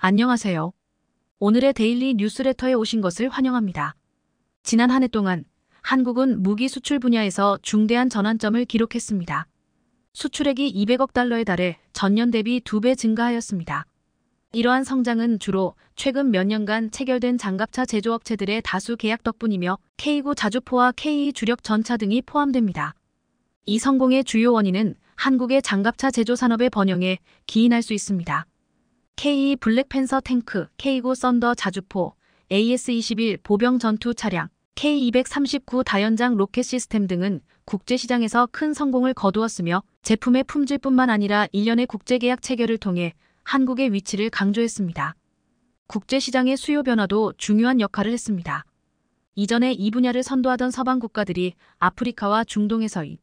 안녕하세요. 오늘의 데일리 뉴스레터에 오신 것을 환영합니다. 지난 한 해 동안 한국은 무기 수출 분야에서 중대한 전환점을 기록했습니다. 수출액이 200억 달러에 달해 전년 대비 2배 증가하였습니다. 이러한 성장은 주로 최근 몇 년간 체결된 장갑차 제조업체들의 다수 계약 덕분이며 K9 자주포와 K2 주력 전차 등이 포함됩니다. 이 성공의 주요 원인은 한국의 장갑차 제조 산업의 번영에 기인할 수 있습니다. K2 블랙팬서 탱크, K9 썬더 자주포, AS-21 보병 전투 차량, K239 다연장 로켓 시스템 등은 국제시장에서 큰 성공을 거두었으며 제품의 품질뿐만 아니라 일련의 국제계약 체결을 통해 한국의 위치를 강조했습니다. 국제시장의 수요 변화도 중요한 역할을 했습니다. 이전에 이 분야를 선도하던 서방 국가들이 아프리카와 중동에서의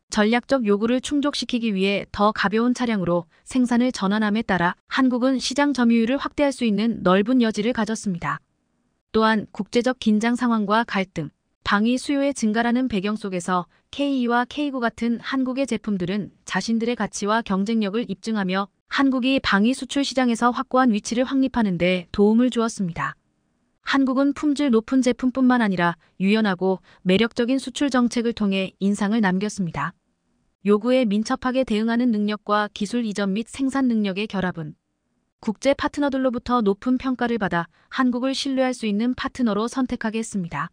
전략적 요구를 충족시키기 위해 더 가벼운 차량으로 생산을 전환함에 따라 한국은 시장 점유율을 확대할 수 있는 넓은 여지를 가졌습니다. 또한 국제적 긴장 상황과 갈등, 방위 수요의 증가라는 배경 속에서 K2와 K9 같은 한국의 제품들은 자신들의 가치와 경쟁력을 입증하며 한국이 방위 수출 시장에서 확고한 위치를 확립하는 데 도움을 주었습니다. 한국은 품질 높은 제품뿐만 아니라 유연하고 매력적인 수출 정책을 통해 인상을 남겼습니다. 요구에 민첩하게 대응하는 능력과 기술 이전 및 생산 능력의 결합은 국제 파트너들로부터 높은 평가를 받아 한국을 신뢰할 수 있는 파트너로 선택하게 했습니다.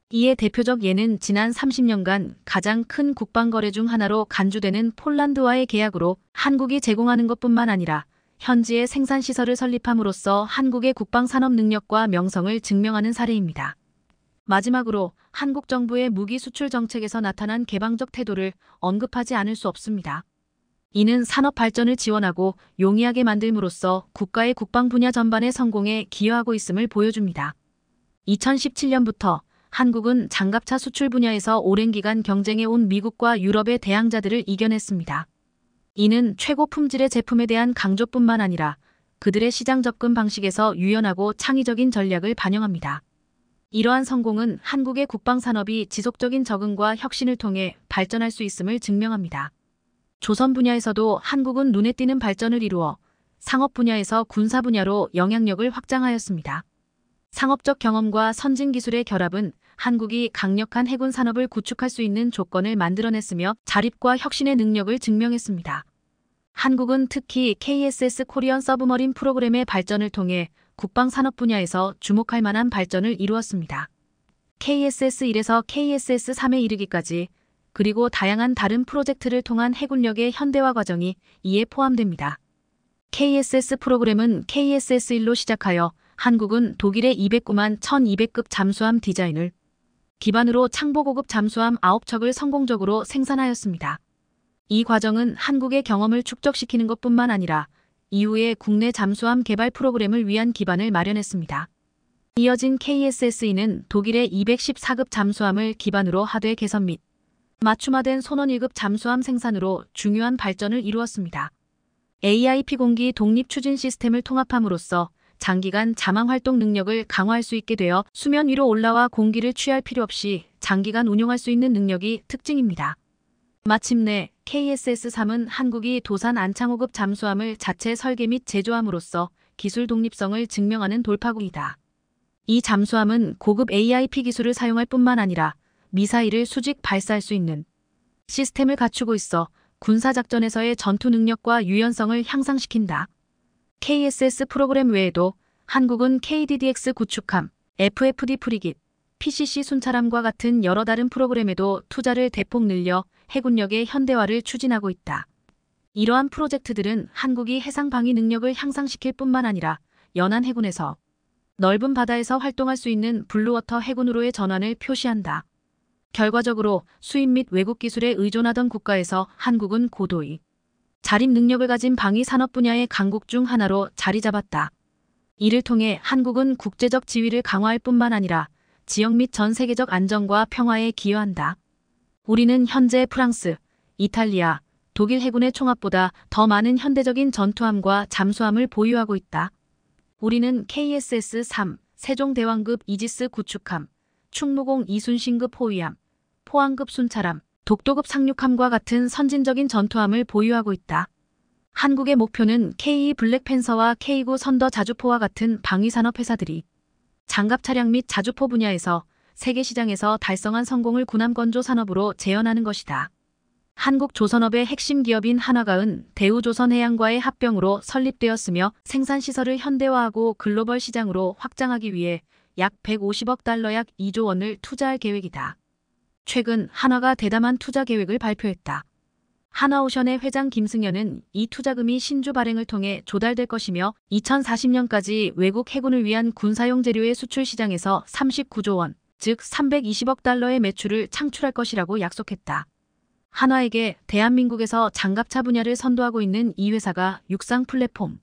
이에 대표적 예는 지난 30년간 가장 큰 국방거래 중 하나로 간주되는 폴란드와의 계약으로 한국이 제공하는 것뿐만 아니라 현지에 생산시설을 설립함으로써 한국의 국방산업 능력과 명성을 증명하는 사례입니다. 마지막으로 한국 정부의 무기 수출 정책에서 나타난 개방적 태도를 언급하지 않을 수 없습니다. 이는 산업 발전을 지원하고 용이하게 만들므로써 국가의 국방 분야 전반의 성공에 기여하고 있음을 보여줍니다. 2017년부터 한국은 장갑차 수출 분야에서 오랜 기간 경쟁해온 미국과 유럽의 대항자들을 이겨냈습니다. 이는 최고 품질의 제품에 대한 강조뿐만 아니라 그들의 시장 접근 방식에서 유연하고 창의적인 전략을 반영합니다. 이러한 성공은 한국의 국방산업이 지속적인 적응과 혁신을 통해 발전할 수 있음을 증명합니다. 조선 분야에서도 한국은 눈에 띄는 발전을 이루어 상업 분야에서 군사 분야로 영향력을 확장하였습니다. 상업적 경험과 선진 기술의 결합은 한국이 강력한 해군 산업을 구축할 수 있는 조건을 만들어냈으며 자립과 혁신의 능력을 증명했습니다. 한국은 특히 KSS 코리안 서브머린 프로그램의 발전을 통해 국방 산업 분야에서 주목할 만한 발전을 이루었습니다. KSS-1에서 KSS-3에 이르기까지 그리고 다양한 다른 프로젝트를 통한 해군력의 현대화 과정이 이에 포함됩니다. KSS 프로그램은 KSS-1로 시작하여 한국은 독일의 209만 1200급 잠수함 디자인을 기반으로 창보고급 잠수함 9척을 성공적으로 생산하였습니다. 이 과정은 한국의 경험을 축적시키는 것뿐만 아니라 이후에 국내 잠수함 개발 프로그램을 위한 기반을 마련했습니다. 이어진 KSS-2는 독일의 214급 잠수함을 기반으로 하되 개선 및 맞춤화된 손원 1급 잠수함 생산으로 중요한 발전을 이루었습니다. AIP 공기 독립 추진 시스템을 통합함으로써 장기간 잠항 활동 능력을 강화할 수 있게 되어 수면 위로 올라와 공기를 취할 필요 없이 장기간 운용할 수 있는 능력이 특징입니다. 마침내 KSS-3은 한국이 도산 안창호급 잠수함을 자체 설계 및 제조함으로써 기술 독립성을 증명하는 돌파구이다. 이 잠수함은 고급 AIP 기술을 사용할 뿐만 아니라 미사일을 수직 발사할 수 있는 시스템을 갖추고 있어 군사작전에서의 전투 능력과 유연성을 향상시킨다. KSS 프로그램 외에도 한국은 KDDX 구축함, FFD 프리깃, PCC 순찰함과 같은 여러 다른 프로그램에도 투자를 대폭 늘려 해군력의 현대화를 추진하고 있다. 이러한 프로젝트들은 한국이 해상 방위 능력을 향상시킬 뿐만 아니라 연안 해군에서 넓은 바다에서 활동할 수 있는 블루워터 해군으로의 전환을 표시한다. 결과적으로 수입 및 외국 기술에 의존하던 국가에서 한국은 고도의 자립 능력을 가진 방위 산업 분야의 강국 중 하나로 자리 잡았다. 이를 통해 한국은 국제적 지위를 강화할 뿐만 아니라 지역 및 전 세계적 안정과 평화에 기여한다. 우리는 현재 프랑스, 이탈리아, 독일 해군의 총합보다 더 많은 현대적인 전투함과 잠수함을 보유하고 있다. 우리는 KSS-3, 세종대왕급 이지스 구축함, 충무공 이순신급 호위함, 포항급 순찰함, 독도급 상륙함과 같은 선진적인 전투함을 보유하고 있다. 한국의 목표는 K 블랙팬서와 K9 선더 자주포와 같은 방위산업 회사들이 장갑 차량 및 자주포 분야에서 세계 시장에서 달성한 성공을 군함건조 산업으로 재현하는 것이다. 한국조선업의 핵심 기업인 한화가은 대우조선해양과의 합병으로 설립되었으며 생산시설을 현대화하고 글로벌 시장으로 확장하기 위해 약 150억 달러 약 2조 원을 투자할 계획이다. 최근 한화가 대담한 투자 계획을 발표했다. 한화오션의 회장 김승연은 이 투자금이 신주 발행을 통해 조달될 것이며 2040년까지 외국 해군을 위한 군사용 재료의 수출 시장에서 39조 원, 즉 320억 달러의 매출을 창출할 것이라고 약속했다. 한화에게 대한민국에서 장갑차 분야를 선도하고 있는 이 회사가 육상 플랫폼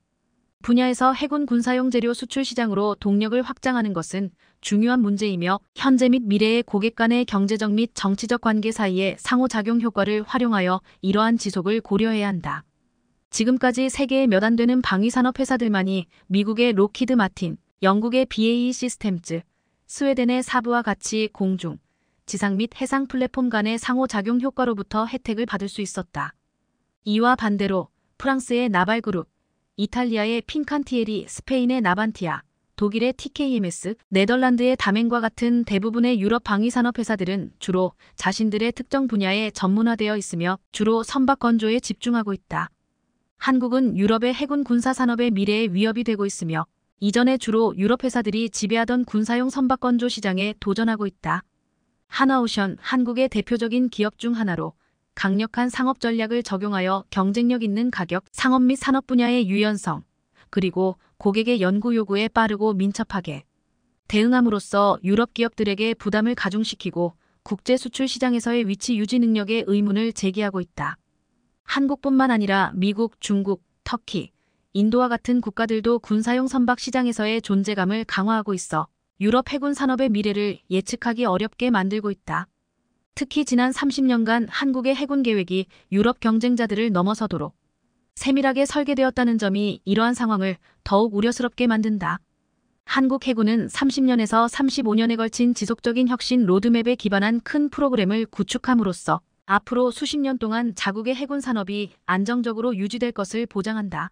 분야에서 해군 군사용 재료 수출 시장으로 동력을 확장하는 것은 중요한 문제이며 현재 및 미래의 고객 간의 경제적 및 정치적 관계 사이의 상호작용 효과를 활용하여 이러한 지속을 고려해야 한다. 지금까지 세계에 몇 안 되는 방위산업 회사들만이 미국의 록히드 마틴, 영국의 BAE 시스템즈, 스웨덴의 사브와 같이 공중, 지상 및 해상 플랫폼 간의 상호작용 효과로부터 혜택을 받을 수 있었다. 이와 반대로 프랑스의 나발그룹, 이탈리아의 핀칸티에리, 스페인의 나반티아, 독일의 TKMS, 네덜란드의 다멘과 같은 대부분의 유럽 방위산업 회사들은 주로 자신들의 특정 분야에 전문화되어 있으며 주로 선박 건조에 집중하고 있다. 한국은 유럽의 해군 군사 산업의 미래에 위협이 되고 있으며 이전에 주로 유럽 회사들이 지배하던 군사용 선박 건조 시장에 도전하고 있다. 한화오션, 한국의 대표적인 기업 중 하나로 강력한 상업 전략을 적용하여 경쟁력 있는 가격, 상업 및 산업 분야의 유연성, 그리고 고객의 연구 요구에 빠르고 민첩하게 대응함으로써 유럽 기업들에게 부담을 가중시키고 국제 수출 시장에서의 위치 유지 능력의 의문을 제기하고 있다. 한국뿐만 아니라 미국, 중국, 터키, 인도와 같은 국가들도 군사용 선박 시장에서의 존재감을 강화하고 있어 유럽 해군 산업의 미래를 예측하기 어렵게 만들고 있다. 특히 지난 30년간 한국의 해군 계획이 유럽 경쟁자들을 넘어서도록 세밀하게 설계되었다는 점이 이러한 상황을 더욱 우려스럽게 만든다. 한국 해군은 30년에서 35년에 걸친 지속적인 혁신 로드맵에 기반한 큰 프로그램을 구축함으로써 앞으로 수십 년 동안 자국의 해군 산업이 안정적으로 유지될 것을 보장한다.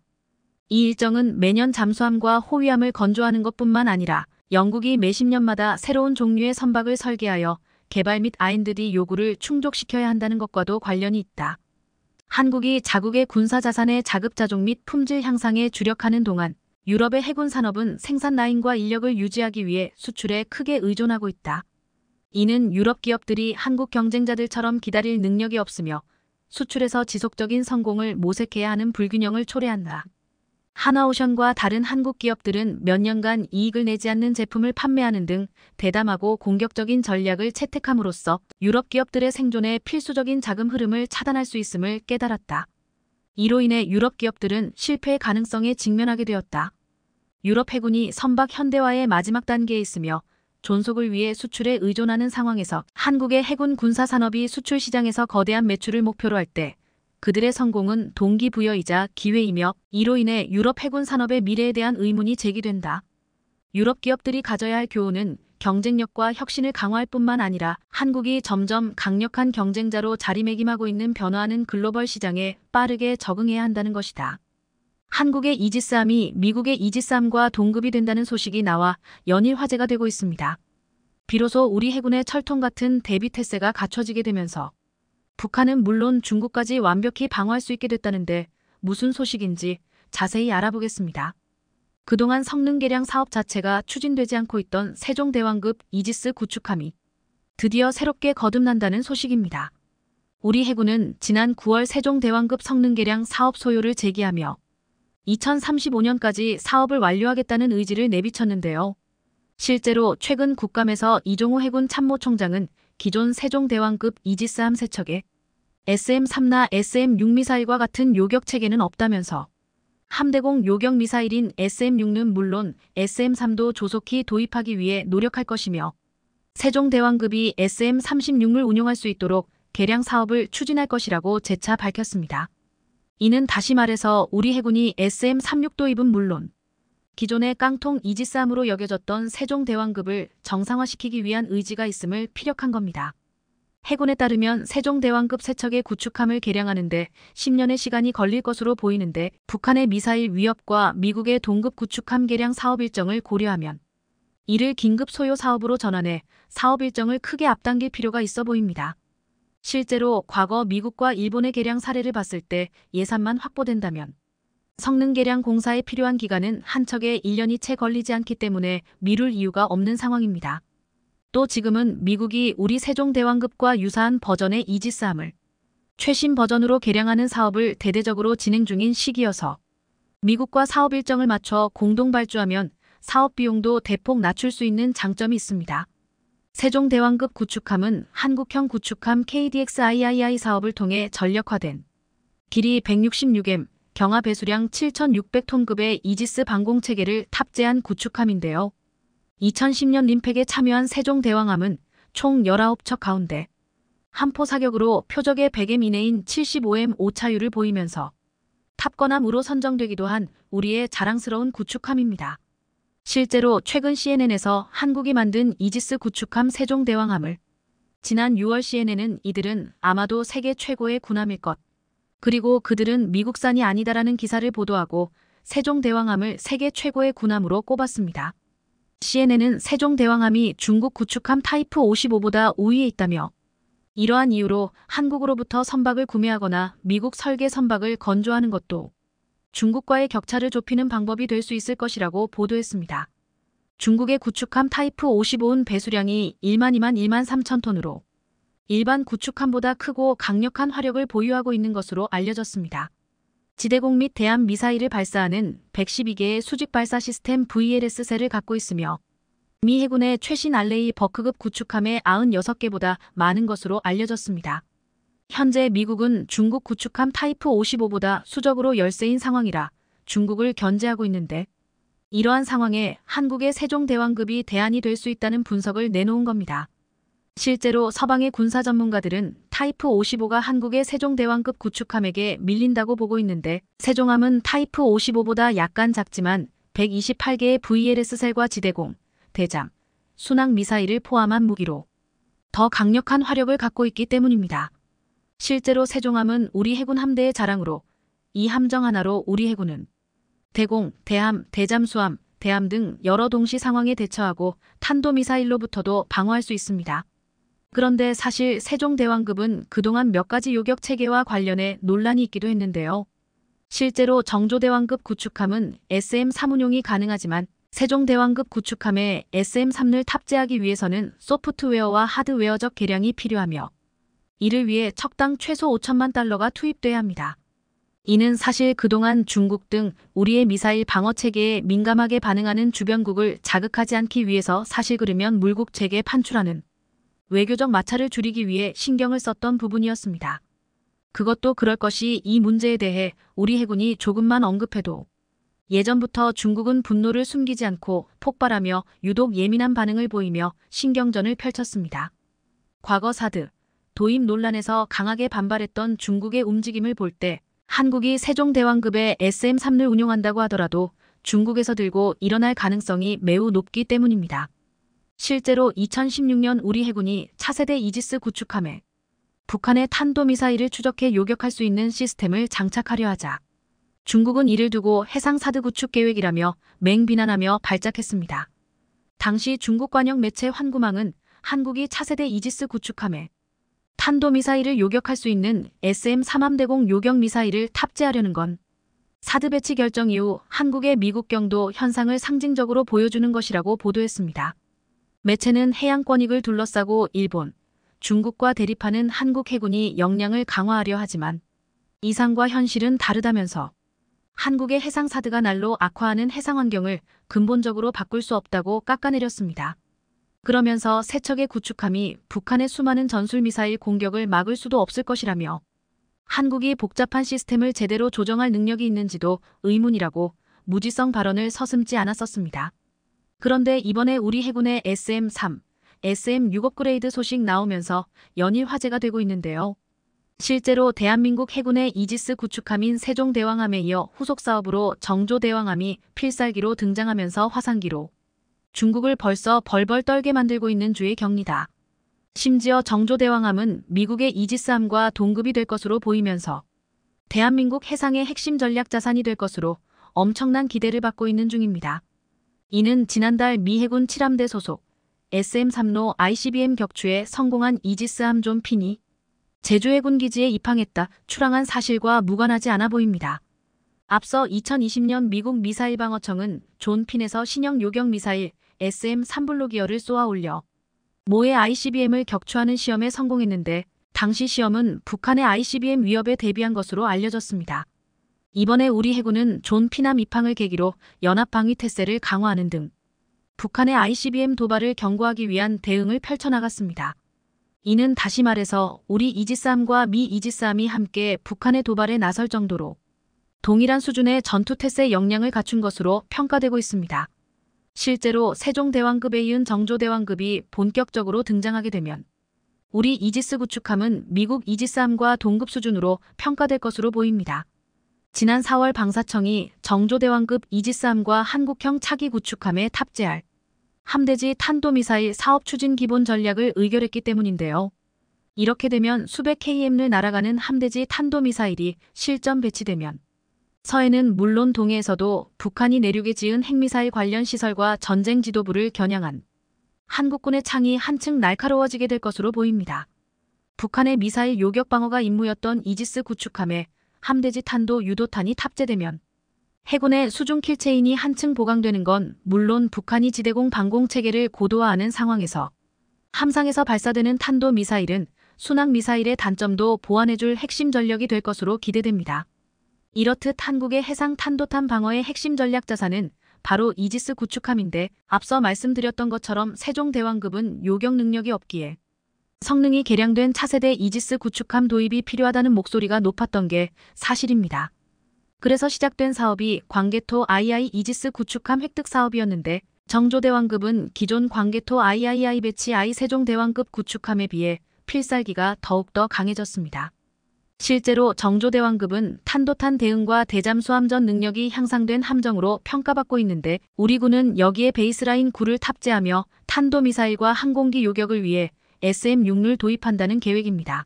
이 일정은 매년 잠수함과 호위함을 건조하는 것뿐만 아니라 영국이 매십 년마다 새로운 종류의 선박을 설계하여 개발 및 R&D 요구를 충족시켜야 한다는 것과도 관련이 있다. 한국이 자국의 군사자산의 자급자족 및 품질 향상에 주력하는 동안 유럽의 해군 산업은 생산 라인과 인력을 유지하기 위해 수출에 크게 의존하고 있다. 이는 유럽 기업들이 한국 경쟁자들처럼 기다릴 능력이 없으며 수출에서 지속적인 성공을 모색해야 하는 불균형을 초래한다. 한화오션과 다른 한국 기업들은 몇 년간 이익을 내지 않는 제품을 판매하는 등 대담하고 공격적인 전략을 채택함으로써 유럽 기업들의 생존에 필수적인 자금 흐름을 차단할 수 있음을 깨달았다. 이로 인해 유럽 기업들은 실패의 가능성에 직면하게 되었다. 유럽 해군이 선박 현대화의 마지막 단계에 있으며 존속을 위해 수출에 의존하는 상황에서 한국의 해군 군사 산업이 수출 시장에서 거대한 매출을 목표로 할 때 그들의 성공은 동기부여이자 기회이며 이로 인해 유럽 해군 산업의 미래에 대한 의문이 제기된다. 유럽 기업들이 가져야 할 교훈은 경쟁력과 혁신을 강화할 뿐만 아니라 한국이 점점 강력한 경쟁자로 자리매김하고 있는 변화하는 글로벌 시장에 빠르게 적응해야 한다는 것이다. 한국의 이지스함이 미국의 이지스함과 동급이 된다는 소식이 나와 연일 화제가 되고 있습니다. 비로소 우리 해군의 철통 같은 대비 태세가 갖춰지게 되면서 북한은 물론 중국까지 완벽히 방어할 수 있게 됐다는데 무슨 소식인지 자세히 알아보겠습니다. 그동안 성능 개량 사업 자체가 추진되지 않고 있던 세종대왕급 이지스 구축함이 드디어 새롭게 거듭난다는 소식입니다. 우리 해군은 지난 9월 세종대왕급 성능 개량 사업 소요를 제기하며 2035년까지 사업을 완료하겠다는 의지를 내비쳤는데요. 실제로 최근 국감에서 이종호 해군 참모총장은 기존 세종대왕급 이지스함 세척에 SM-3나 SM-6 미사일과 같은 요격 체계는 없다면서 함대공 요격 미사일인 SM-6는 물론 SM-3도 조속히 도입하기 위해 노력할 것이며 세종대왕급이 SM-36을 운용할 수 있도록 개량 사업을 추진할 것이라고 재차 밝혔습니다. 이는 다시 말해서 우리 해군이 SM-36 도입은 물론 기존의 깡통 이지스함으로 여겨졌던 세종대왕급을 정상화시키기 위한 의지가 있음을 피력한 겁니다. 해군에 따르면 세종대왕급 세척의 구축함을 개량하는데 10년의 시간이 걸릴 것으로 보이는데 북한의 미사일 위협과 미국의 동급 구축함 개량 사업 일정을 고려하면 이를 긴급 소요 사업으로 전환해 사업 일정을 크게 앞당길 필요가 있어 보입니다. 실제로 과거 미국과 일본의 개량 사례를 봤을 때 예산만 확보된다면 성능 개량 공사에 필요한 기간은 한 척에 1년이 채 걸리지 않기 때문에 미룰 이유가 없는 상황입니다. 또 지금은 미국이 우리 세종대왕급과 유사한 버전의 이지스함을 최신 버전으로 개량하는 사업을 대대적으로 진행 중인 시기여서 미국과 사업 일정을 맞춰 공동 발주하면 사업 비용도 대폭 낮출 수 있는 장점이 있습니다. 세종대왕급 구축함은 한국형 구축함 KDX-III 사업을 통해 전력화된 길이 166m, 경하 배수량 7,600톤급의 이지스 방공체계를 탑재한 구축함인데요. 2010년 림팩에 참여한 세종대왕함은 총 19척 가운데 한포 사격으로 표적의 100m 이내인 75m 오차율을 보이면서 탑건함으로 선정되기도 한 우리의 자랑스러운 구축함입니다. 실제로 최근 CNN에서 한국이 만든 이지스 구축함 세종대왕함을 지난 6월 CNN은 이들은 아마도 세계 최고의 군함일 것, 그리고 그들은 미국산이 아니다라는 기사를 보도하고 세종대왕함을 세계 최고의 군함으로 꼽았습니다. CNN은 세종대왕함이 중국 구축함 타이프 55보다 우위에 있다며 이러한 이유로 한국으로부터 선박을 구매하거나 미국 설계 선박을 건조하는 것도 중국과의 격차를 좁히는 방법이 될 수 있을 것이라고 보도했습니다. 중국의 구축함 타이프 55는 배수량이 1만 3천 톤으로 일반 구축함보다 크고 강력한 화력을 보유하고 있는 것으로 알려졌습니다. 지대공 및 대함 미사일을 발사하는 112개의 수직 발사 시스템 VLS셀을 갖고 있으며 미 해군의 최신 알레이 버크급 구축함의 96개보다 많은 것으로 알려졌습니다. 현재 미국은 중국 구축함 타이프 55보다 수적으로 열세인 상황이라 중국을 견제하고 있는데 이러한 상황에 한국의 세종대왕급이 대안이 될 수 있다는 분석을 내놓은 겁니다. 실제로 서방의 군사 전문가들은 타이프 55가 한국의 세종대왕급 구축함에게 밀린다고 보고 있는데 세종함은 타이프 55보다 약간 작지만 128개의 VLS셀과 지대공, 대잠, 순항 미사일을 포함한 무기로 더 강력한 화력을 갖고 있기 때문입니다. 실제로 세종함은 우리 해군 함대의 자랑으로 이 함정 하나로 우리 해군은 대공, 대함, 대잠수함, 대함 등 여러 동시 상황에 대처하고 탄도미사일로부터도 방어할 수 있습니다. 그런데 사실 세종대왕급은 그동안 몇 가지 요격 체계와 관련해 논란이 있기도 했는데요. 실제로 정조대왕급 구축함은 SM-3 운용이 가능하지만 세종대왕급 구축함에 SM-3를 탑재하기 위해서는 소프트웨어와 하드웨어적 개량이 필요하며 이를 위해 척당 최소 5천만 달러가 투입돼야 합니다. 이는 사실 그동안 중국 등 우리의 미사일 방어체계에 민감하게 반응하는 주변국을 자극하지 않기 위해서 사실 그르면 물국체계 판출하는 외교적 마찰을 줄이기 위해 신경을 썼던 부분이었습니다. 그것도 그럴 것이 이 문제에 대해 우리 해군이 조금만 언급해도 예전부터 중국은 분노를 숨기지 않고 폭발하며 유독 예민한 반응을 보이며 신경전을 펼쳤습니다. 과거 사드, 도입 논란에서 강하게 반발했던 중국의 움직임을 볼 때 한국이 세종대왕급의 SM-3를 운용한다고 하더라도 중국에서 들고 일어날 가능성이 매우 높기 때문입니다. 실제로 2016년 우리 해군이 차세대 이지스 구축함에 북한의 탄도미사일을 추적해 요격할 수 있는 시스템을 장착하려 하자 중국은 이를 두고 해상사드 구축 계획이라며 맹비난하며 발작했습니다. 당시 중국 관영 매체 환구망은 한국이 차세대 이지스 구축함에 탄도미사일을 요격할 수 있는 SM-3함대공 요격미사일을 탑재하려는 건 사드 배치 결정 이후 한국의 미국경도 현상을 상징적으로 보여주는 것이라고 보도했습니다. 매체는 해양권익을 둘러싸고 일본, 중국과 대립하는 한국 해군이 역량을 강화하려 하지만 이상과 현실은 다르다면서 한국의 해상사드가 날로 악화하는 해상환경을 근본적으로 바꿀 수 없다고 깎아내렸습니다. 그러면서 세 척의 구축함이 북한의 수많은 전술미사일 공격을 막을 수도 없을 것이라며 한국이 복잡한 시스템을 제대로 조정할 능력이 있는지도 의문이라고 무지성 발언을 서슴지 않았었습니다. 그런데 이번에 우리 해군의 SM-3, SM-6 업그레이드 소식 나오면서 연일 화제가 되고 있는데요. 실제로 대한민국 해군의 이지스 구축함인 세종대왕함에 이어 후속 사업으로 정조대왕함이 필살기로 등장하면서 화상기로 중국을 벌써 벌벌 떨게 만들고 있는 주의 격리다. 심지어 정조대왕함은 미국의 이지스함과 동급이 될 것으로 보이면서 대한민국 해상의 핵심 전략 자산이 될 것으로 엄청난 기대를 받고 있는 중입니다. 이는 지난달 미 해군 7함대 소속 SM-3로 ICBM 격추에 성공한 이지스함 존 핀이 제주 해군 기지에 입항했다 출항한 사실과 무관하지 않아 보입니다. 앞서 2020년 미국 미사일 방어청은 존 핀에서 신형 요격 미사일 SM-3 블로기어를 쏘아 올려 모의 ICBM을 격추하는 시험에 성공했는데 당시 시험은 북한의 ICBM 위협에 대비한 것으로 알려졌습니다. 이번에 우리 해군은 존 핀함 입항을 계기로 연합방위 태세를 강화하는 등 북한의 ICBM 도발을 경고하기 위한 대응을 펼쳐나갔습니다. 이는 다시 말해서 우리 이지스함과 미 이지스함이 함께 북한의 도발에 나설 정도로 동일한 수준의 전투태세 역량을 갖춘 것으로 평가되고 있습니다. 실제로 세종대왕급에 이은 정조대왕급이 본격적으로 등장하게 되면 우리 이지스 구축함은 미국 이지스함과 동급 수준으로 평가될 것으로 보입니다. 지난 4월 방사청이 정조대왕급 이지스함과 한국형 차기 구축함에 탑재할 함대지 탄도미사일 사업 추진 기본 전략을 의결했기 때문인데요. 이렇게 되면 수백 km를 날아가는 함대지 탄도미사일이 실전 배치되면 서해는 물론 동해에서도 북한이 내륙에 지은 핵미사일 관련 시설과 전쟁 지도부를 겨냥한 한국군의 창이 한층 날카로워지게 될 것으로 보입니다. 북한의 미사일 요격 방어가 임무였던 이지스 구축함에 함대지 탄도 유도탄이 탑재되면 해군의 수중 킬체인이 한층 보강되는 건 물론 북한이 지대공 방공 체계를 고도화하는 상황에서 함상에서 발사되는 탄도 미사일은 순항 미사일의 단점도 보완해줄 핵심 전력이 될 것으로 기대됩니다. 이렇듯 한국의 해상 탄도탄 방어의 핵심 전략 자산은 바로 이지스 구축함인데 앞서 말씀드렸던 것처럼 세종대왕급은 요격 능력이 없기에 성능이 개량된 차세대 이지스 구축함 도입이 필요하다는 목소리가 높았던 게 사실입니다. 그래서 시작된 사업이 광개토 II 이지스 구축함 획득 사업이었는데 정조대왕급은 기존 광개토 III 배치 I 세종대왕급 구축함에 비해 필살기가 더욱더 강해졌습니다. 실제로 정조대왕급은 탄도탄 대응과 대잠수함전 능력이 향상된 함정으로 평가받고 있는데 우리 군은 여기에 베이스라인 9를 탑재하며 탄도미사일과 항공기 요격을 위해 SM-6를 도입한다는 계획입니다.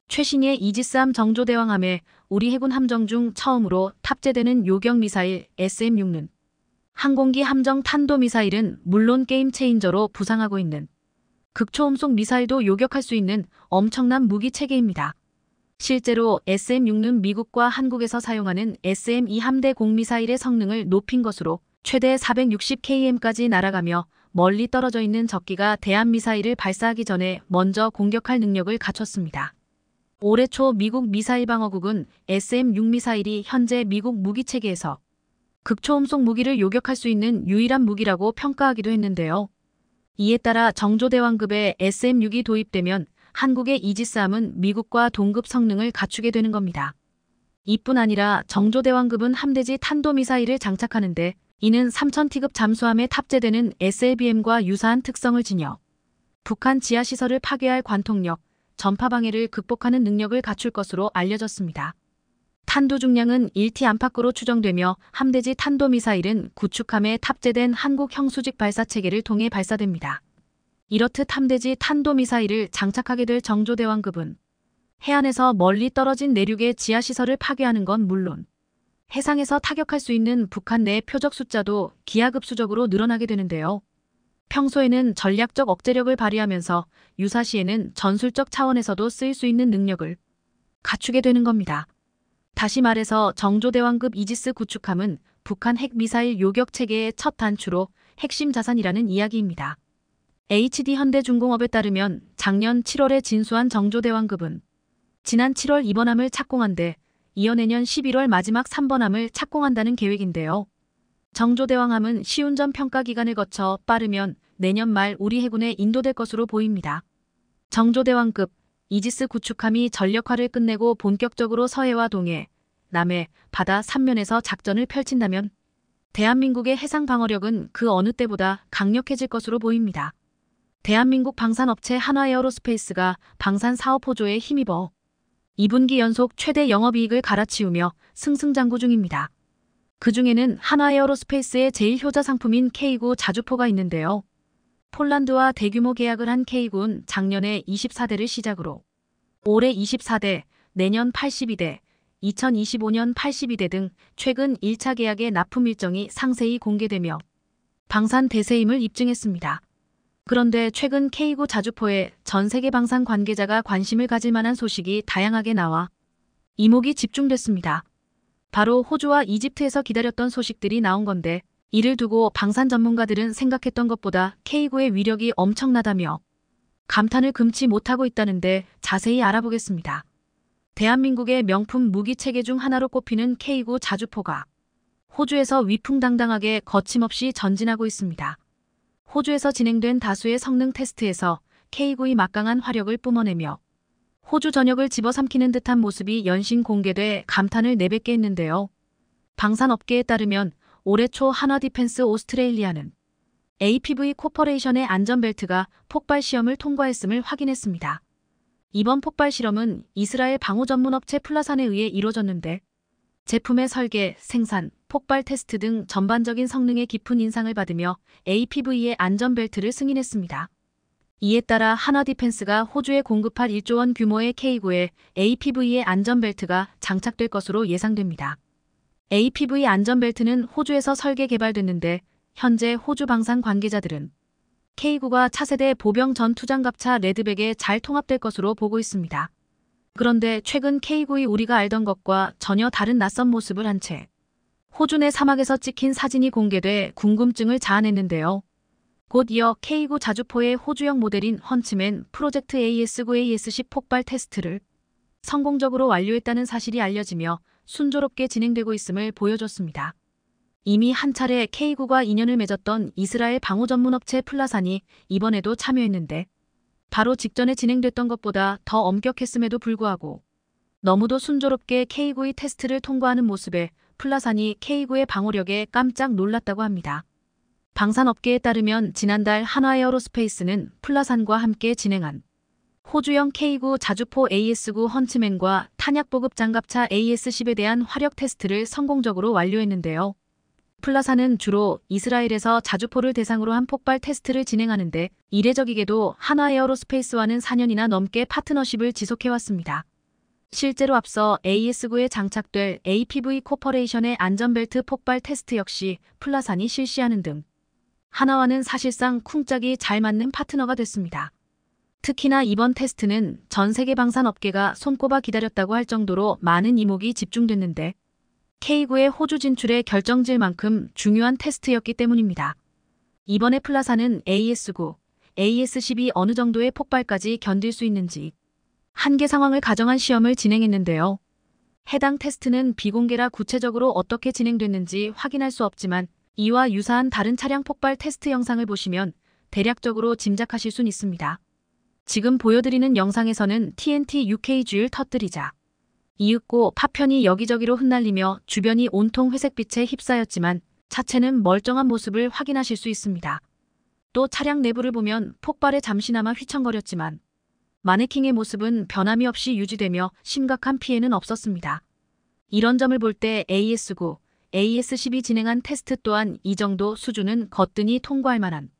최신의 이지스함 정조대왕함에 우리 해군 함정 중 처음으로 탑재되는 요격미사일 SM-6는 항공기 함정 탄도미사일은 물론 게임 체인저로 부상하고 있는 극초음속 미사일도 요격할 수 있는 엄청난 무기 체계입니다. 실제로 SM-6는 미국과 한국에서 사용하는 SM-2 함대 공미사일의 성능을 높인 것으로 최대 460km까지 날아가며 멀리 떨어져 있는 적기가 대한미사일을 발사하기 전에 먼저 공격할 능력을 갖췄습니다. 올해 초 미국 미사일방어국은 SM-6 미사일이 현재 미국 무기체계에서 극초음속 무기를 요격할 수 있는 유일한 무기라고 평가하기도 했는데요. 이에 따라 정조대왕급의 SM-6이 도입되면 한국의 이지스함은 미국과 동급 성능을 갖추게 되는 겁니다. 이뿐 아니라 정조대왕급은 함대지 탄도미사일을 장착하는데 이는 3000T급 잠수함에 탑재되는 SLBM과 유사한 특성을 지녀 북한 지하시설을 파괴할 관통력, 전파방해를 극복하는 능력을 갖출 것으로 알려졌습니다. 탄두 중량은 1T 안팎으로 추정되며 함대지 탄도미사일은 구축함에 탑재된 한국형 수직 발사체계를 통해 발사됩니다. 이렇듯 함대지 탄도미사일을 장착하게 될 정조대왕급은 해안에서 멀리 떨어진 내륙의 지하시설을 파괴하는 건 물론 해상에서 타격할 수 있는 북한 내 표적 숫자도 기하급수적으로 늘어나게 되는데요. 평소에는 전략적 억제력을 발휘하면서 유사시에는 전술적 차원에서도 쓰일 수 있는 능력을 갖추게 되는 겁니다. 다시 말해서 정조대왕급 이지스 구축함은 북한 핵미사일 요격체계의 첫 단추로 핵심 자산이라는 이야기입니다. HD현대중공업에 따르면 작년 7월에 진수한 정조대왕급은 지난 7월 2번함을 착공한 데 이어 내년 11월 마지막 3번함을 착공한다는 계획인데요. 정조대왕함은 시운전 평가 기간을 거쳐 빠르면 내년 말 우리 해군에 인도될 것으로 보입니다. 정조대왕급 이지스 구축함이 전력화를 끝내고 본격적으로 서해와 동해, 남해, 바다 3면에서 작전을 펼친다면 대한민국의 해상 방어력은 그 어느 때보다 강력해질 것으로 보입니다. 대한민국 방산업체 한화에어로스페이스가 방산 사업 호조에 힘입어 2분기 연속 최대 영업이익을 갈아치우며 승승장구 중입니다. 그 중에는 한화에어로스페이스의 제1효자 상품인 K9 자주포가 있는데요. 폴란드와 대규모 계약을 한 K군 작년에 24대를 시작으로 올해 24대, 내년 82대, 2025년 82대 등 최근 1차 계약의 납품 일정이 상세히 공개되며 방산 대세임을 입증했습니다. 그런데 최근 K구 자주포에 전 세계 방산 관계자가 관심을 가질 만한 소식이 다양하게 나와 이목이 집중됐습니다. 바로 호주와 이집트에서 기다렸던 소식들이 나온 건데 이를 두고 방산 전문가들은 생각했던 것보다 K구의 위력이 엄청나다며 감탄을 금치 못하고 있다는데 자세히 알아보겠습니다. 대한민국의 명품 무기 체계 중 하나로 꼽히는 K구 자주포가 호주에서 위풍당당하게 거침없이 전진하고 있습니다. 호주에서 진행된 다수의 성능 테스트에서 K구의 막강한 화력을 뿜어내며 호주 전역을 집어삼키는 듯한 모습이 연신 공개돼 감탄을 내뱉게 했는데요. 방산업계에 따르면 올해 초 한화디펜스 오스트레일리아는 APV 코퍼레이션의 안전벨트가 폭발 시험을 통과했음을 확인했습니다. 이번 폭발 실험은 이스라엘 방호 전문업체 플라산에 의해 이루어졌는데 제품의 설계, 생산, 폭발 테스트 등 전반적인 성능에 깊은 인상을 받으며 APV의 안전벨트를 승인했습니다. 이에 따라 한화디펜스가 호주에 공급할 1조 원 규모의 K구에 APV의 안전벨트가 장착될 것으로 예상됩니다. APV 안전벨트는 호주에서 설계 개발됐는데 현재 호주 방산 관계자들은 K구가 차세대 보병 전투장갑차 레드백에 잘 통합될 것으로 보고 있습니다. 그런데 최근 K구의 우리가 알던 것과 전혀 다른 낯선 모습을 한 채 호주 내 사막에서 찍힌 사진이 공개돼 궁금증을 자아냈는데요. 곧 이어 K구 자주포의 호주형 모델인 헌츠맨 프로젝트 AS9 AS10 폭발 테스트를 성공적으로 완료했다는 사실이 알려지며 순조롭게 진행되고 있음을 보여줬습니다. 이미 한 차례 K구가 인연을 맺었던 이스라엘 방호 전문업체 플라산이 이번에도 참여했는데 바로 직전에 진행됐던 것보다 더 엄격했음에도 불구하고 너무도 순조롭게 K구의 테스트를 통과하는 모습에 플라산이 K구의 방호력에 깜짝 놀랐다고 합니다. 방산업계에 따르면 지난달 한화에어로스페이스는 플라산과 함께 진행한 호주형 K구 자주포 AS9 헌츠맨과 탄약보급 장갑차 AS10에 대한 화력 테스트를 성공적으로 완료했는데요. 플라산은 주로 이스라엘에서 자주포를 대상으로 한 폭발 테스트를 진행하는데 이례적이게도 한화에어로스페이스와는 4년이나 넘게 파트너십을 지속해왔습니다. 실제로 앞서 AS9에 장착될 APV 코퍼레이션의 안전벨트 폭발 테스트 역시 플라산이 실시하는 등 하나와는 사실상 쿵짝이 잘 맞는 파트너가 됐습니다. 특히나 이번 테스트는 전 세계 방산업계가 손꼽아 기다렸다고 할 정도로 많은 이목이 집중됐는데 K구의 호주 진출에 결정질 만큼 중요한 테스트였기 때문입니다. 이번에 플라산은 AS9, AS10이 어느 정도의 폭발까지 견딜 수 있는지 한계 상황을 가정한 시험을 진행했는데요. 해당 테스트는 비공개라 구체적으로 어떻게 진행됐는지 확인할 수 없지만 이와 유사한 다른 차량 폭발 테스트 영상을 보시면 대략적으로 짐작하실 순 있습니다. 지금 보여드리는 영상에서는 TNT UK 주율 터뜨리자 이윽고 파편이 여기저기로 흩날리며 주변이 온통 회색빛에 휩싸였지만 차체는 멀쩡한 모습을 확인하실 수 있습니다. 또 차량 내부를 보면 폭발에 잠시나마 휘청거렸지만 마네킹의 모습은 변함이 없이 유지되며 심각한 피해는 없었습니다. 이런 점을 볼 때 AS9, AS10이 진행한 테스트 또한 이 정도 수준은 거뜬히 통과할 만한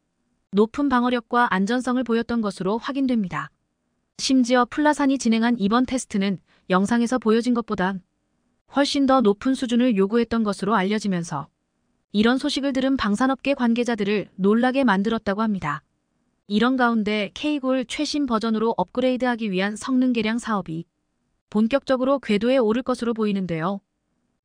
높은 방어력과 안전성을 보였던 것으로 확인됩니다. 심지어 플라산이 진행한 이번 테스트는 영상에서 보여진 것보다 훨씬 더 높은 수준을 요구했던 것으로 알려지면서 이런 소식을 들은 방산업계 관계자들을 놀라게 만들었다고 합니다. 이런 가운데 K구를 최신 버전으로 업그레이드하기 위한 성능 개량 사업이 본격적으로 궤도에 오를 것으로 보이는데요.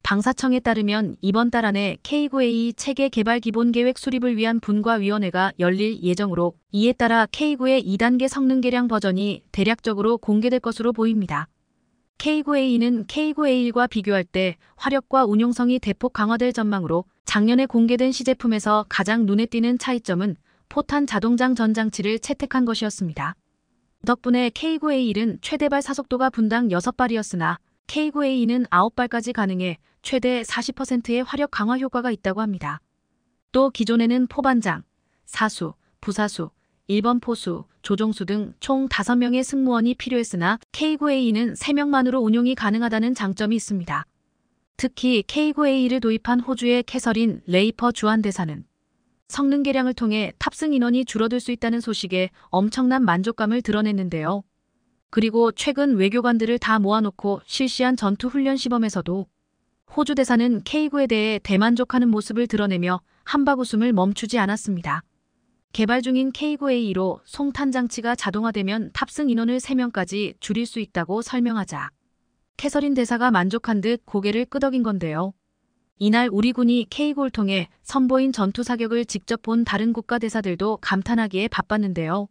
방사청에 따르면 이번 달 안에 K구 A 체계 개발 기본 계획 수립을 위한 분과위원회가 열릴 예정으로 이에 따라 K구의 2단계 성능 개량 버전이 대략적으로 공개될 것으로 보입니다. K구 A는 K구 A1과 비교할 때 화력과 운용성이 대폭 강화될 전망으로 작년에 공개된 시제품에서 가장 눈에 띄는 차이점은 포탄 자동장 전장치를 채택한 것이었습니다. 덕분에 K구 A1은 최대발 사속도가 분당 6발이었으나 K구 A2는 9발까지 가능해 최대 40%의 화력 강화 효과가 있다고 합니다. 또 기존에는 포반장, 사수, 부사수, 1번 포수, 조종수 등 총 5명의 승무원이 필요했으나 K구 A2는 3명만으로 운용이 가능하다는 장점이 있습니다. 특히 K구 A2를 도입한 호주의 캐서린 레이퍼 주한대사는 성능 개량을 통해 탑승 인원이 줄어들 수 있다는 소식에 엄청난 만족감을 드러냈는데요. 그리고 최근 외교관들을 다 모아놓고 실시한 전투 훈련 시범에서도 호주 대사는 K9에 대해 대만족하는 모습을 드러내며 한박 웃음을 멈추지 않았습니다. 개발 중인 K9A로 송탄 장치가 자동화되면 탑승 인원을 3명까지 줄일 수 있다고 설명하자 캐서린 대사가 만족한 듯 고개를 끄덕인 건데요. 이날 우리 군이 K9를 통해 선보인 전투 사격을 직접 본 다른 국가 대사들도 감탄하기에 바빴는데요.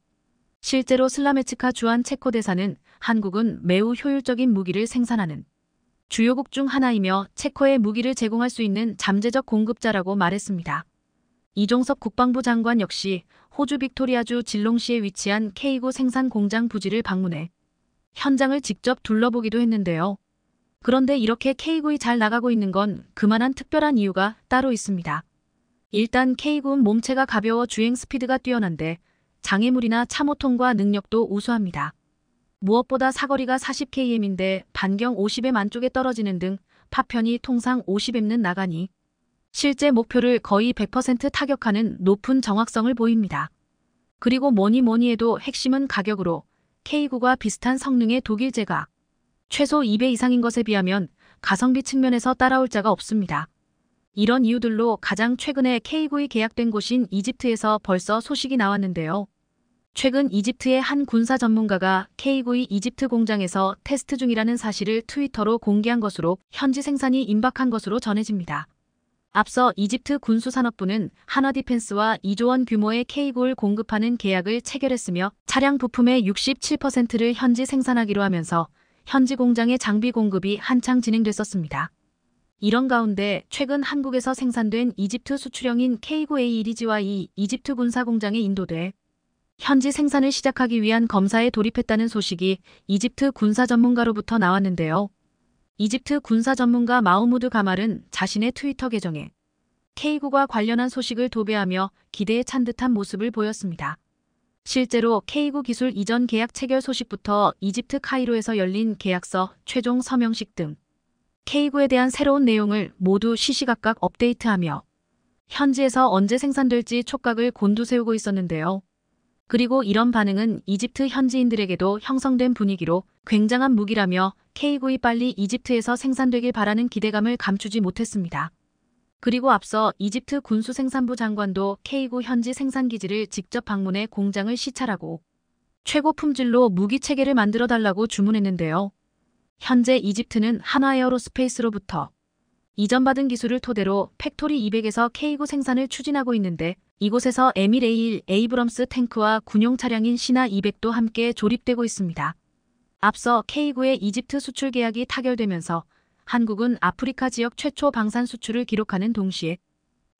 실제로 슬라메츠카 주한 체코 대사는 한국은 매우 효율적인 무기를 생산하는 주요국 중 하나이며 체코에 무기를 제공할 수 있는 잠재적 공급자라고 말했습니다. 이종섭 국방부 장관 역시 호주 빅토리아주 질롱시에 위치한 K9 생산 공장 부지를 방문해 현장을 직접 둘러보기도 했는데요. 그런데 이렇게 K9이 잘 나가고 있는 건 그만한 특별한 이유가 따로 있습니다. 일단 K9는 몸체가 가벼워 주행 스피드가 뛰어난데 장애물이나 참호 통과 능력도 우수합니다. 무엇보다 사거리가 40km인데 반경 50m 안쪽에 떨어지는 등 파편이 통상 50m는 나가니 실제 목표를 거의 100% 타격하는 높은 정확성을 보입니다. 그리고 뭐니 해도 핵심은 가격으로 K9과 비슷한 성능의 독일 제가 최소 2배 이상인 것에 비하면 가성비 측면에서 따라올 자가 없습니다. 이런 이유들로 가장 최근에 K9이 계약된 곳인 이집트에서 벌써 소식이 나왔는데요. 최근 이집트의 한 군사 전문가가 K9이 이집트 공장에서 테스트 중이라는 사실을 트위터로 공개한 것으로 현지 생산이 임박한 것으로 전해집니다. 앞서 이집트 군수산업부는 한화디펜스와 2조 원 규모의 K9를 공급하는 계약을 체결했으며 차량 부품의 67%를 현지 생산하기로 하면서 현지 공장의 장비 공급이 한창 진행됐었습니다. 이런 가운데 최근 한국에서 생산된 이집트 수출형인 K9A 이리지와 이 이집트 군사 공장에 인도돼 현지 생산을 시작하기 위한 검사에 돌입했다는 소식이 이집트 군사 전문가로부터 나왔는데요. 이집트 군사 전문가 마우무드 가말은 자신의 트위터 계정에 K9과 관련한 소식을 도배하며 기대에 찬 듯한 모습을 보였습니다. 실제로 K9 기술 이전 계약 체결 소식부터 이집트 카이로에서 열린 계약서 최종 서명식 등 K9에 대한 새로운 내용을 모두 시시각각 업데이트하며 현지에서 언제 생산될지 촉각을 곤두세우고 있었는데요. 그리고 이런 반응은 이집트 현지인들에게도 형성된 분위기로 굉장한 무기라며 K9이 빨리 이집트에서 생산되길 바라는 기대감을 감추지 못했습니다. 그리고 앞서 이집트 군수생산부 장관도 K9 현지 생산기지를 직접 방문해 공장을 시찰하고 최고 품질로 무기 체계를 만들어 달라고 주문했는데요. 현재 이집트는 한화에어로스페이스로부터 이전받은 기술을 토대로 팩토리 200에서 K9 생산을 추진하고 있는데 이곳에서 에밀-A1 에이브럼스 탱크와 군용 차량인 시나 200도 함께 조립되고 있습니다. 앞서 K9의 이집트 수출 계약이 타결되면서 한국은 아프리카 지역 최초 방산 수출을 기록하는 동시에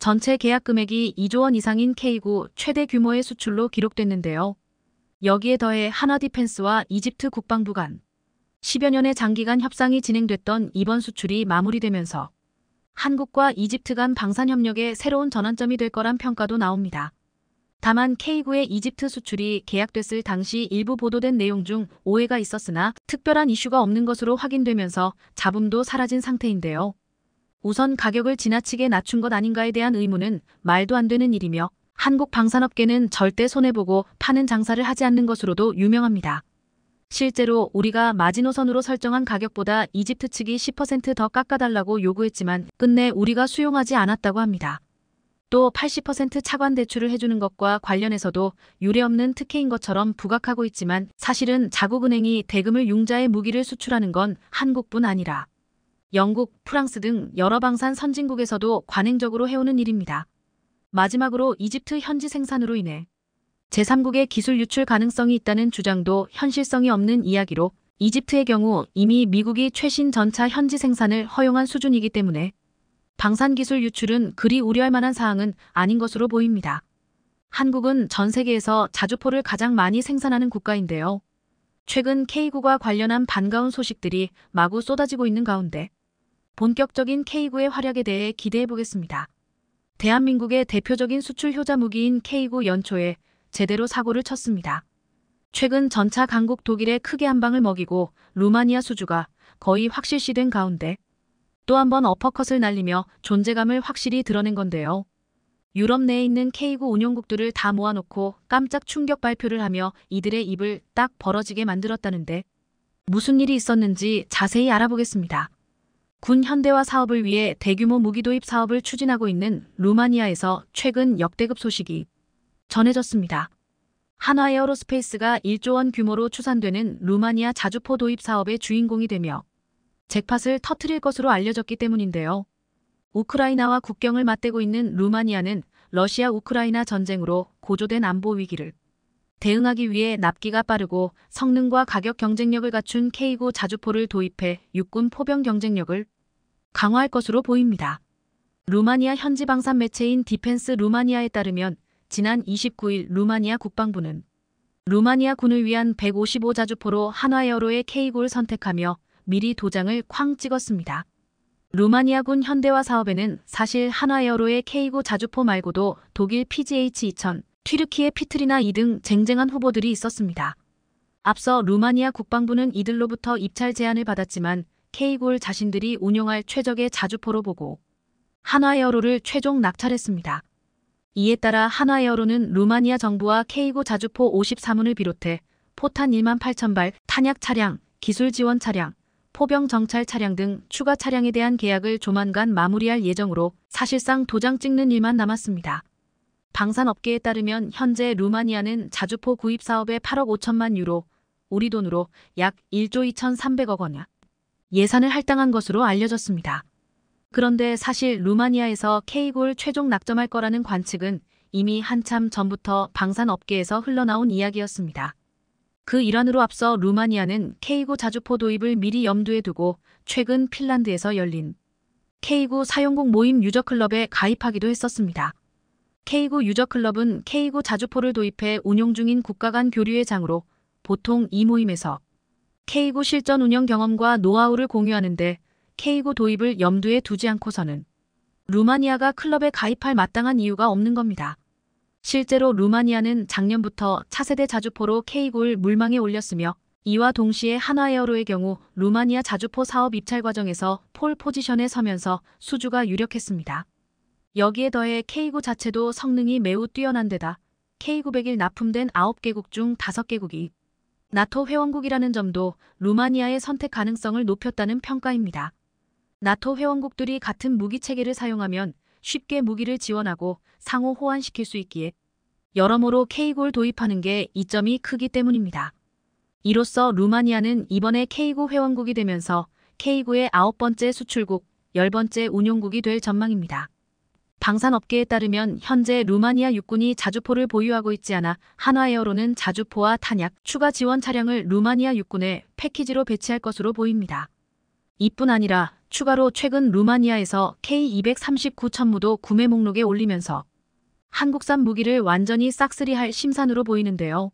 전체 계약 금액이 2조 원 이상인 K9 최대 규모의 수출로 기록됐는데요. 여기에 더해 한화디펜스와 이집트 국방부 간 10여 년의 장기간 협상이 진행됐던 이번 수출이 마무리되면서 한국과 이집트 간 방산 협력의 새로운 전환점이 될 거란 평가도 나옵니다. 다만 K9의 이집트 수출이 계약됐을 당시 일부 보도된 내용 중 오해가 있었으나 특별한 이슈가 없는 것으로 확인되면서 잡음도 사라진 상태인데요. 우선 가격을 지나치게 낮춘 것 아닌가에 대한 의문은 말도 안 되는 일이며 한국 방산업계는 절대 손해보고 파는 장사를 하지 않는 것으로도 유명합니다. 실제로 우리가 마지노선으로 설정한 가격보다 이집트 측이 10% 더 깎아달라고 요구했지만 끝내 우리가 수용하지 않았다고 합니다. 또 80% 차관 대출을 해주는 것과 관련해서도 유례없는 특혜인 것처럼 부각하고 있지만 사실은 자국은행이 대금을 융자해 무기를 수출하는 건 한국뿐 아니라 영국, 프랑스 등 여러 방산 선진국에서도 관행적으로 해오는 일입니다. 마지막으로 이집트 현지 생산으로 인해 제3국의 기술 유출 가능성이 있다는 주장도 현실성이 없는 이야기로 이집트의 경우 이미 미국이 최신 전차 현지 생산을 허용한 수준이기 때문에 방산기술 유출은 그리 우려할 만한 사항은 아닌 것으로 보입니다. 한국은 전 세계에서 자주포를 가장 많이 생산하는 국가인데요. 최근 K9과 관련한 반가운 소식들이 마구 쏟아지고 있는 가운데 본격적인 K9의 활약에 대해 기대해보겠습니다. 대한민국의 대표적인 수출 효자 무기인 K9 연초에 제대로 사고를 쳤습니다. 최근 전차 강국 독일에 크게 한 방을 먹이고 루마니아 수주가 거의 확실시된 가운데 또 한 번 어퍼컷을 날리며 존재감을 확실히 드러낸 건데요. 유럽 내에 있는 K구 운용국들을 다 모아놓고 깜짝 충격 발표를 하며 이들의 입을 딱 벌어지게 만들었다는데 무슨 일이 있었는지 자세히 알아보겠습니다. 군 현대화 사업을 위해 대규모 무기 도입 사업을 추진하고 있는 루마니아에서 최근 역대급 소식이 전해졌습니다. 한화에어로스페이스가 1조 원 규모로 추산되는 루마니아 자주포 도입 사업의 주인공이 되며 잭팟을 터뜨릴 것으로 알려졌기 때문인데요. 우크라이나와 국경을 맞대고 있는 루마니아는 러시아 우크라이나 전쟁으로 고조된 안보 위기를 대응하기 위해 납기가 빠르고 성능과 가격 경쟁력을 갖춘 K구 자주포를 도입해 육군 포병 경쟁력을 강화할 것으로 보입니다. 루마니아 현지 방산 매체인 디펜스 루마니아에 따르면 지난 29일 루마니아 국방부는 루마니아 군을 위한 155 자주포로 한화에어로의 K구를 선택하며 미리 도장을 쾅 찍었습니다. 루마니아 군 현대화 사업에는 사실 한화에어로의 K구 자주포 말고도 독일 PGH-2000, 튀르키의 피트리나 2 등 쟁쟁한 후보들이 있었습니다. 앞서 루마니아 국방부는 이들로부터 입찰 제안을 받았지만 K구를 자신들이 운용할 최적의 자주포로 보고 한화에어로를 최종 낙찰했습니다. 이에 따라 한화에어로는 루마니아 정부와 K구 자주포 53문을 비롯해 포탄 1만 8천 발, 탄약 차량, 기술 지원 차량, 포병 정찰 차량 등 추가 차량에 대한 계약을 조만간 마무리할 예정으로 사실상 도장 찍는 일만 남았습니다. 방산업계에 따르면 현재 루마니아는 자주포 구입 사업에 8억 5천만 유로, 우리 돈으로 약 1조 2,300억 원 예산을 할당한 것으로 알려졌습니다. 그런데 사실 루마니아에서 K구를 최종 낙점할 거라는 관측은 이미 한참 전부터 방산업계에서 흘러나온 이야기였습니다. 그 일환으로 앞서 루마니아는 K구 자주포 도입을 미리 염두에 두고 최근 핀란드에서 열린 K구 사용국 모임 유저클럽에 가입하기도 했었습니다. K구 유저클럽은 K구 자주포를 도입해 운용 중인 국가 간 교류의 장으로 보통 이 모임에서 K구 실전 운영 경험과 노하우를 공유하는데 K구 도입을 염두에 두지 않고서는 루마니아가 클럽에 가입할 마땅한 이유가 없는 겁니다. 실제로 루마니아는 작년부터 차세대 자주포로 K구를 물망에 올렸으며 이와 동시에 한화에어로의 경우 루마니아 자주포 사업 입찰 과정에서 폴 포지션에 서면서 수주가 유력했습니다. 여기에 더해 K구 자체도 성능이 매우 뛰어난 데다 K901 납품된 9개국 중 5개국이 나토 회원국이라는 점도 루마니아의 선택 가능성을 높였다는 평가입니다. 나토 회원국들이 같은 무기 체계를 사용하면 쉽게 무기를 지원하고 상호 호환시킬 수 있기에 여러모로 K구를 도입하는 게 이점이 크기 때문입니다. 이로써 루마니아는 이번에 K구 회원국이 되면서 K구의 9번째 수출국, 10번째 운용국이 될 전망입니다. 방산업계에 따르면 현재 루마니아 육군이 자주포를 보유하고 있지 않아 한화에어로는 자주포와 탄약, 추가 지원 차량을 루마니아 육군에 패키지로 배치할 것으로 보입니다. 이뿐 아니라 추가로 최근 루마니아에서 K239 천무도 구매 목록에 올리면서 한국산 무기를 완전히 싹쓸이할 심산으로 보이는데요.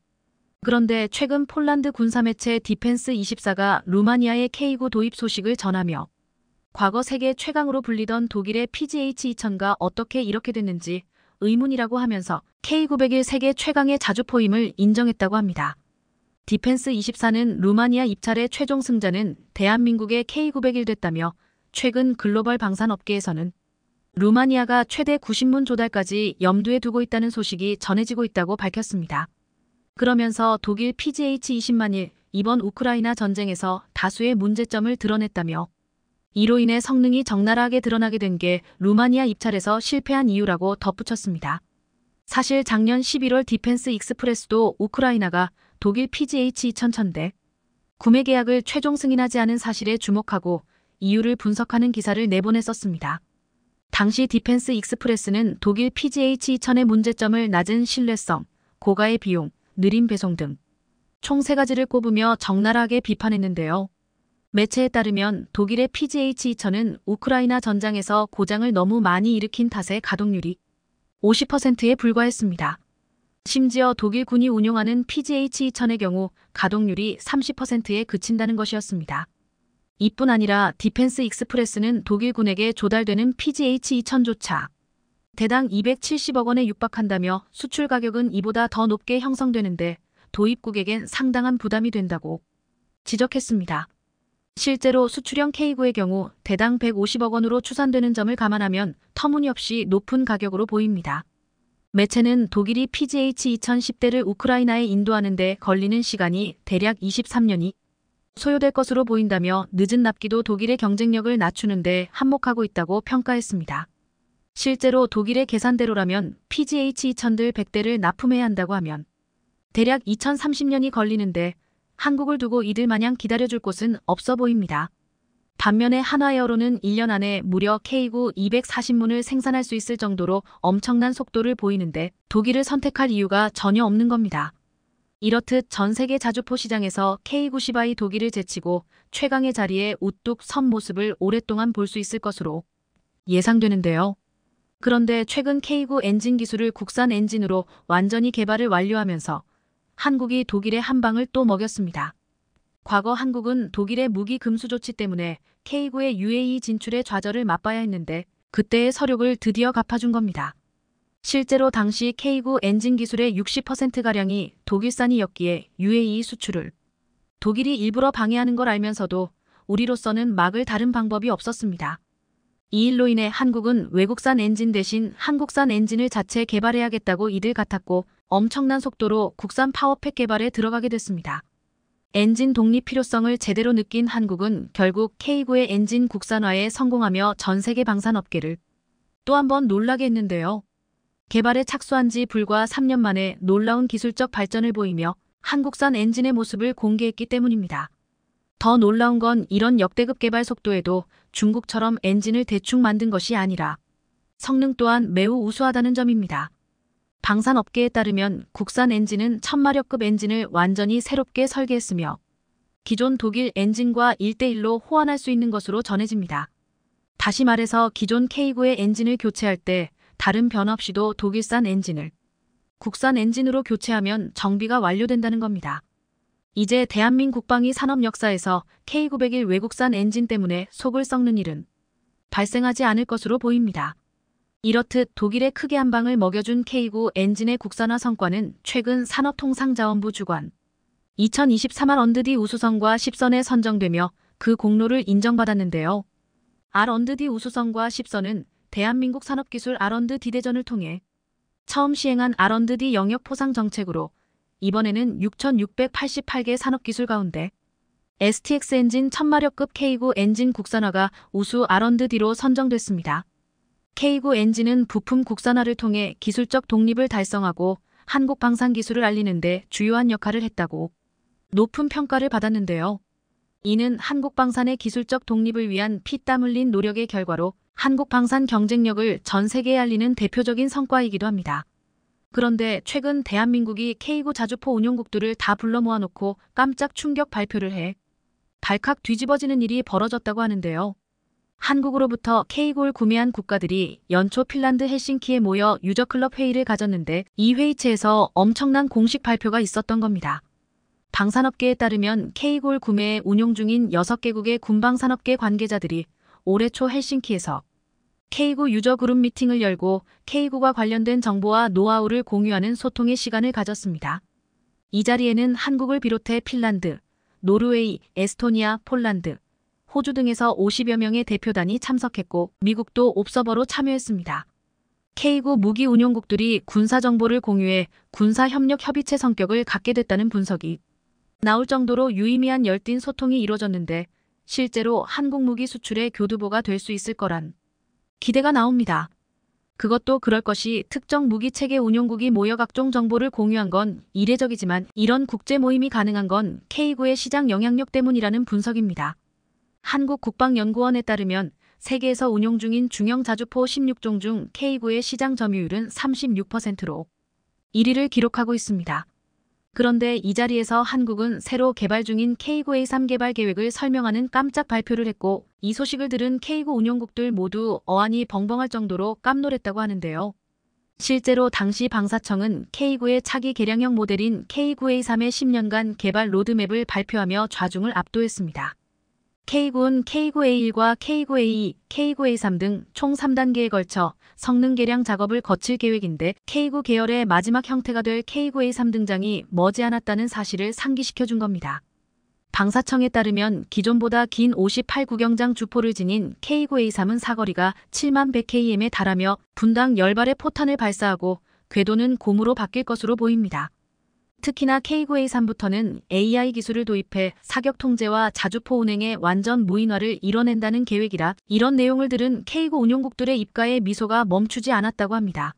그런데 최근 폴란드 군사매체 디펜스24가 루마니아의 K구 도입 소식을 전하며 과거 세계 최강으로 불리던 독일의 PGH-2000가 어떻게 이렇게 됐는지 의문이라고 하면서 K901 세계 최강의 자주포임을 인정했다고 합니다. 디펜스24는 루마니아 입찰의 최종 승자는 대한민국의 K901 됐다며 최근 글로벌 방산업계에서는 루마니아가 최대 90문 조달까지 염두에 두고 있다는 소식이 전해지고 있다고 밝혔습니다. 그러면서 독일 PGH-20만일 이번 우크라이나 전쟁에서 다수의 문제점을 드러냈다며 이로 인해 성능이 적나라하게 드러나게 된 게 루마니아 입찰에서 실패한 이유라고 덧붙였습니다. 사실 작년 11월 디펜스 익스프레스도 우크라이나가 독일 PGH-2000대 구매 계약을 최종 승인하지 않은 사실에 주목하고 이유를 분석하는 기사를 내보냈었습니다. 당시 디펜스 익스프레스는 독일 PGH-2000의 문제점을 낮은 신뢰성, 고가의 비용, 느린 배송 등 총 3가지를 꼽으며 적나라하게 비판했는데요. 매체에 따르면 독일의 PGH-2000은 우크라이나 전장에서 고장을 너무 많이 일으킨 탓에 가동률이 50%에 불과했습니다. 심지어 독일 군이 운용하는 PGH-2000의 경우 가동률이 30%에 그친다는 것이었습니다. 이뿐 아니라 디펜스 익스프레스는 독일 군에게 조달되는 PGH-2000조차 대당 270억 원에 육박한다며 수출 가격은 이보다 더 높게 형성되는데 도입국에겐 상당한 부담이 된다고 지적했습니다. 실제로 수출형 K9의 경우 대당 150억 원으로 추산되는 점을 감안하면 터무니없이 높은 가격으로 보입니다. 매체는 독일이 PGH-2010대를 우크라이나에 인도하는 데 걸리는 시간이 대략 23년이 소요될 것으로 보인다며 늦은 납기도 독일의 경쟁력을 낮추는 데 한몫하고 있다고 평가했습니다. 실제로 독일의 계산대로라면 PGH-2000들 100대를 납품해야 한다고 하면 대략 2030년이 걸리는데 한국을 두고 이들 마냥 기다려줄 곳은 없어 보입니다. 반면에 한화에어로는 1년 안에 무려 K9 240문을 생산할 수 있을 정도로 엄청난 속도를 보이는데 독일을 선택할 이유가 전혀 없는 겁니다. 이렇듯 전 세계 자주포 시장에서 K9 독일을 제치고 최강의 자리에 우뚝 선 모습을 오랫동안 볼 수 있을 것으로 예상되는데요. 그런데 최근 K9 엔진 기술을 국산 엔진으로 완전히 개발을 완료하면서 한국이 독일의 한 방을 또 먹였습니다. 과거 한국은 독일의 무기 금수 조치 때문에 K9의 UAE 진출에 좌절을 맛봐야 했는데 그때의 서력을 드디어 갚아준 겁니다. 실제로 당시 K9 엔진 기술의 60%가량이 독일산이었기에 UAE 수출을 독일이 일부러 방해하는 걸 알면서도 우리로서는 막을 다른 방법이 없었습니다. 이 일로 인해 한국은 외국산 엔진 대신 한국산 엔진을 자체 개발해야겠다고 이들 같았고 엄청난 속도로 국산 파워팩 개발에 들어가게 됐습니다. 엔진 독립 필요성을 제대로 느낀 한국은 결국 K9의 엔진 국산화에 성공하며 전 세계 방산업계를 또 한 번 놀라게 했는데요. 개발에 착수한 지 불과 3년 만에 놀라운 기술적 발전을 보이며 한국산 엔진의 모습을 공개했기 때문입니다. 더 놀라운 건 이런 역대급 개발 속도에도 중국처럼 엔진을 대충 만든 것이 아니라 성능 또한 매우 우수하다는 점입니다. 방산업계에 따르면 국산 엔진은 1000마력급 엔진을 완전히 새롭게 설계했으며 기존 독일 엔진과 1대1로 호환할 수 있는 것으로 전해집니다. 다시 말해서 기존 K9의 엔진을 교체할 때 다른 변화 없이도 독일산 엔진을 국산 엔진으로 교체하면 정비가 완료된다는 겁니다. 이제 대한민국 국방위 산업 역사에서 K901 외국산 엔진 때문에 속을 썩는 일은 발생하지 않을 것으로 보입니다. 이렇듯 독일에 크게 한 방을 먹여준 K9 엔진의 국산화 성과는 최근 산업통상자원부 주관 2023년 언드디 우수성과 10선에 선정되며 그 공로를 인정받았는데요. R&D 우수성과 10선은 대한민국 산업기술 R&D 대전을 통해 처음 시행한 R&D 영역 포상 정책으로 이번에는 6,688개 산업기술 가운데 STX 엔진 1000마력급 K9 엔진 국산화가 우수 R&D로 선정됐습니다. K9 엔진은 부품 국산화를 통해 기술적 독립을 달성하고 한국 방산 기술을 알리는 데 주요한 역할을 했다고 높은 평가를 받았는데요. 이는 한국 방산의 기술적 독립을 위한 피땀 흘린 노력의 결과로 한국 방산 경쟁력을 전 세계에 알리는 대표적인 성과이기도 합니다. 그런데 최근 대한민국이 K9 자주포 운용국들을 다 불러 모아놓고 깜짝 충격 발표를 해 발칵 뒤집어지는 일이 벌어졌다고 하는데요. 한국으로부터 K9를 구매한 국가들이 연초 핀란드 헬싱키에 모여 유저클럽 회의를 가졌는데 이 회의체에서 엄청난 공식 발표가 있었던 겁니다. 방산업계에 따르면 K9를 구매해 운용 중인 6개국의 군방산업계 관계자들이 올해 초 헬싱키에서 K9 유저 그룹 미팅을 열고 K9과 관련된 정보와 노하우를 공유하는 소통의 시간을 가졌습니다. 이 자리에는 한국을 비롯해 핀란드, 노르웨이, 에스토니아, 폴란드, 호주 등에서 50여 명의 대표단이 참석했고 미국도 옵서버로 참여했습니다. K9 무기 운용국들이 군사 정보를 공유해 군사협력 협의체 성격을 갖게 됐다는 분석이 나올 정도로 유의미한 열띤 소통이 이루어졌는데 실제로 한국 무기 수출의 교두보가 될 수 있을 거란 기대가 나옵니다. 그것도 그럴 것이 특정 무기체계 운용국이 모여 각종 정보를 공유한 건 이례적이지만 이런 국제 모임이 가능한 건 K9의 시장 영향력 때문이라는 분석입니다. 한국국방연구원에 따르면 세계에서 운용 중인 중형 자주포 16종 중 K9의 시장 점유율은 36%로 1위를 기록하고 있습니다. 그런데 이 자리에서 한국은 새로 개발 중인 K9A3 개발 계획을 설명하는 깜짝 발표를 했고 이 소식을 들은 K9 운용국들 모두 어안이 벙벙할 정도로 깜놀했다고 하는데요. 실제로 당시 방사청은 K9의 차기 개량형 모델인 K9A3의 10년간 개발 로드맵을 발표하며 좌중을 압도했습니다. K9는 K9A1과 K9A2, K9A3 등 총 3단계에 걸쳐 성능 개량 작업을 거칠 계획인데 K9 계열의 마지막 형태가 될 K9A3 등장이 머지않았다는 사실을 상기시켜준 겁니다. 방사청에 따르면 기존보다 긴 58구경장 주포를 지닌 K9A3은 사거리가 7만 100km에 달하며 분당 10발의 포탄을 발사하고 궤도는 곰으로 바뀔 것으로 보입니다. 특히나 K9A3부터는 AI 기술을 도입해 사격 통제와 자주포 운행의 완전 무인화를 이뤄낸다는 계획이라 이런 내용을 들은 K9 운용국들의 입가에 미소가 멈추지 않았다고 합니다.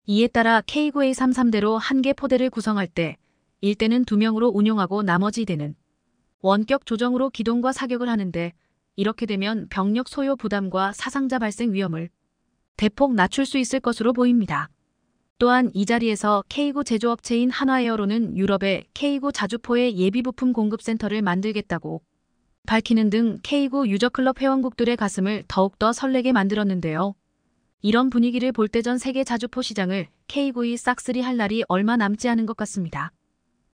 이에 따라 K9A3 3대로 한 개 포대를 구성할 때 1대는 2명으로 운용하고 나머지 2대는 원격 조정으로 기동과 사격을 하는데 이렇게 되면 병력 소요 부담과 사상자 발생 위험을 대폭 낮출 수 있을 것으로 보입니다. 또한 이 자리에서 K9 제조업체인 한화에어로는 유럽에 K9 자주포의 예비부품 공급센터를 만들겠다고 밝히는 등 K9 유저클럽 회원국들의 가슴을 더욱더 설레게 만들었는데요. 이런 분위기를 볼 때 전 세계 자주포 시장을 K9이 싹쓸이 할 날이 얼마 남지 않은 것 같습니다.